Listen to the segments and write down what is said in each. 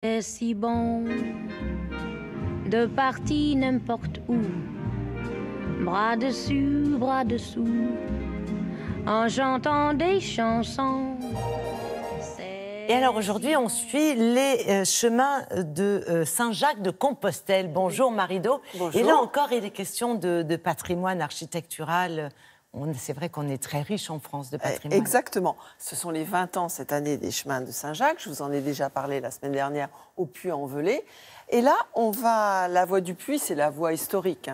C'est si bon de partir n'importe où, bras dessus, bras dessous, en chantant des chansons. Et alors aujourd'hui, on suit les chemins de Saint-Jacques de Compostelle. Bonjour Marido. Bonjour. Et là encore, il est question de patrimoine architectural. C'est vrai qu'on est très riche en France de patrimoine. Exactement. Ce sont les 20 ans cette année des chemins de Saint-Jacques. Je vous en ai déjà parlé la semaine dernière au Puy-en-Velay. Et là, la voie du Puy, c'est la voie historique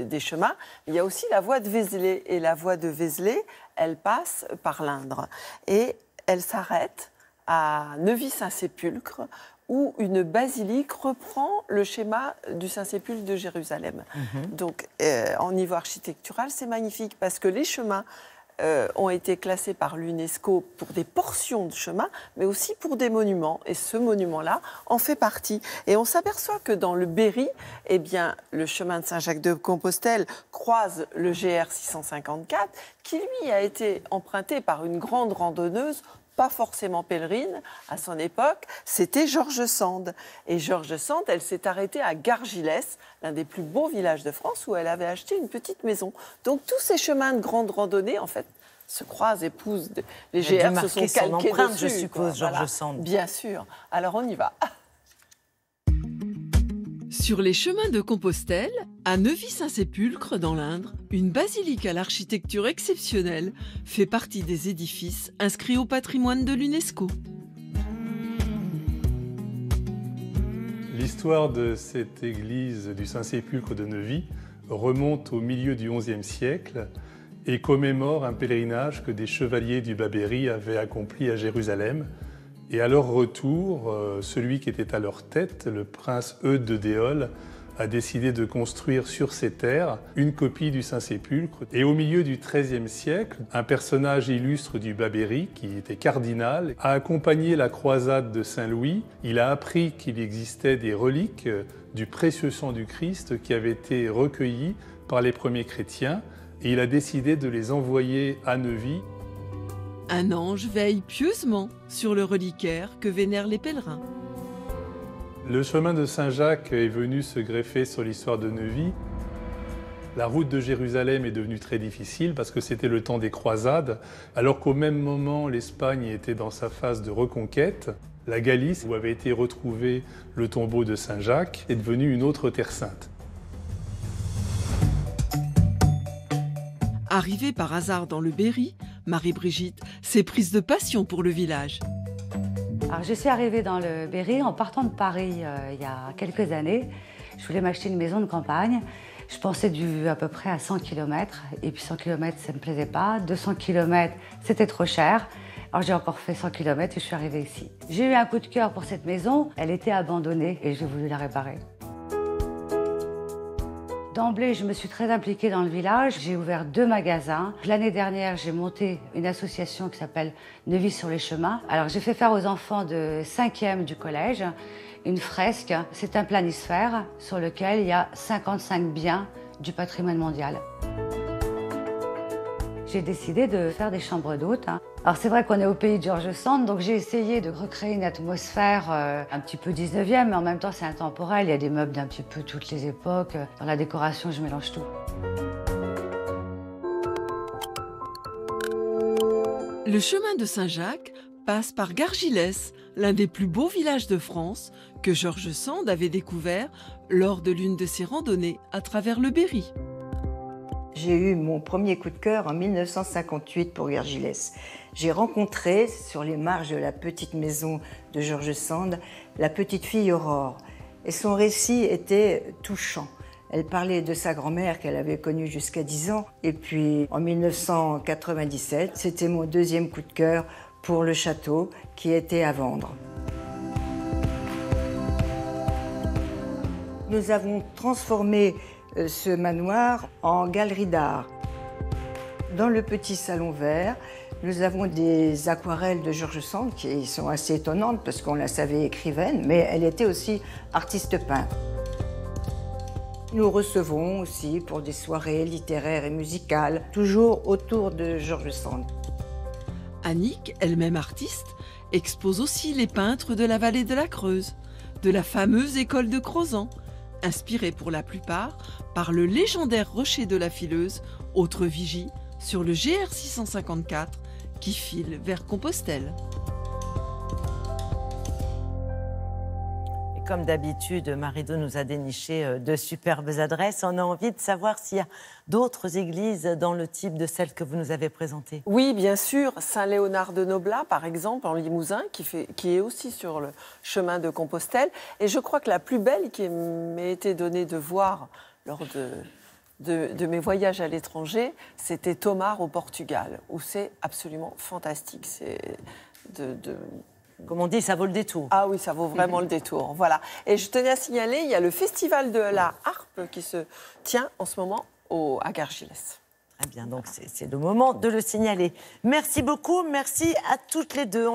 des chemins. Il y a aussi la voie de Vézelay. Et la voie de Vézelay, elle passe par l'Indre. Et elle s'arrête à Neuvy-Saint-Sépulcre, où une basilique reprend le schéma du Saint-Sépulcre de Jérusalem. Donc, en niveau architectural, c'est magnifique parce que les chemins ont été classés par l'UNESCO pour des portions de chemin, mais aussi pour des monuments. Et ce monument-là en fait partie. Et on s'aperçoit que dans le Berry, eh bien, le chemin de Saint-Jacques de Compostelle croise le GR 654, qui lui a été emprunté par une grande randonneuse, pas forcément pèlerine à son époque, c'était George Sand. Et George Sand, elle s'est arrêtée à Gargilès, l'un des plus beaux villages de France, où elle avait acheté une petite maison. Donc tous ces chemins de grande randonnée, en fait, se croisent, épousent. Les GR se sont calqués dessus. Je suppose, George voilà. Sand. Bien sûr. Alors on y va. Sur les chemins de Compostelle, à Neuvy-Saint-Sépulcre dans l'Indre, une basilique à l'architecture exceptionnelle fait partie des édifices inscrits au patrimoine de l'UNESCO. L'histoire de cette église du Saint-Sépulcre de Neuvy remonte au milieu du XIe siècle et commémore un pèlerinage que des chevaliers du Bas-Berry avaient accompli à Jérusalem. Et à leur retour, celui qui était à leur tête, le prince Eudes de Déole, a décidé de construire sur ces terres une copie du Saint-Sépulcre. Et au milieu du XIIIe siècle, un personnage illustre du Bas-Berry, qui était cardinal, a accompagné la croisade de Saint-Louis. Il a appris qu'il existait des reliques du précieux sang du Christ qui avaient été recueillies par les premiers chrétiens. Et il a décidé de les envoyer à Neuvy. Un ange veille pieusement sur le reliquaire que vénèrent les pèlerins. Le chemin de Saint-Jacques est venu se greffer sur l'histoire de Neuvy. La route de Jérusalem est devenue très difficile parce que c'était le temps des croisades, alors qu'au même moment, l'Espagne était dans sa phase de reconquête. La Galice, où avait été retrouvé le tombeau de Saint-Jacques, est devenue une autre terre sainte. Arrivée par hasard dans le Berry, Marie-Brigitte s'est prise de passion pour le village. Alors, je suis arrivée dans le Berry en partant de Paris il y a quelques années. Je voulais m'acheter une maison de campagne. Je pensais à peu près à 100 km. Et puis 100 km, ça ne me plaisait pas. 200 km, c'était trop cher. Alors j'ai encore fait 100 km et je suis arrivée ici. J'ai eu un coup de cœur pour cette maison. Elle était abandonnée et j'ai voulu la réparer. D'emblée, je me suis très impliquée dans le village. J'ai ouvert 2 magasins. L'année dernière, j'ai monté une association qui s'appelle Neuvy sur les chemins. Alors, j'ai fait faire aux enfants de 5e du collège une fresque. C'est un planisphère sur lequel il y a 55 biens du patrimoine mondial. J'ai décidé de faire des chambres d'hôtes. Alors c'est vrai qu'on est au pays de George Sand, donc j'ai essayé de recréer une atmosphère un petit peu 19e, mais en même temps c'est intemporel, il y a des meubles d'un petit peu toutes les époques. Dans la décoration, je mélange tout. Le chemin de Saint-Jacques passe par Gargilès, l'un des plus beaux villages de France que George Sand avait découvert lors de l'une de ses randonnées à travers le Berry. J'ai eu mon premier coup de cœur en 1958 pour Gargilès. J'ai rencontré, sur les marges de la petite maison de George Sand, la petite fille Aurore. Et son récit était touchant. Elle parlait de sa grand-mère qu'elle avait connue jusqu'à 10 ans. Et puis, en 1997, c'était mon deuxième coup de cœur pour le château qui était à vendre. Nous avons transformé ce manoir en galerie d'art. Dans le petit salon vert, nous avons des aquarelles de George Sand qui sont assez étonnantes parce qu'on la savait écrivaine, mais elle était aussi artiste peintre. Nous recevons aussi pour des soirées littéraires et musicales, toujours autour de George Sand. Annick, elle-même artiste, expose aussi les peintres de la vallée de la Creuse. de la fameuse école de Crozant, inspirée pour la plupart par le légendaire rocher de la Fileuse, autre vigie, sur le GR 654 qui file vers Compostelle. Comme d'habitude, Marie-Do nous a déniché de superbes adresses. On a envie de savoir s'il y a d'autres églises dans le type de celles que vous nous avez présentées. Oui, bien sûr. Saint-Léonard de Noblat, par exemple, en Limousin, qui est aussi sur le chemin de Compostelle. Et je crois que la plus belle qui m'ait été donnée de voir lors de mes voyages à l'étranger, c'était Tomar au Portugal, où c'est absolument fantastique. C'est Comme on dit, ça vaut le détour. Ah oui, ça vaut vraiment le détour. Voilà. Et je tenais à signaler, il y a le festival de la harpe qui se tient en ce moment à Gargilès. Très bien, donc c'est le moment de le signaler. Merci beaucoup, merci à toutes les deux.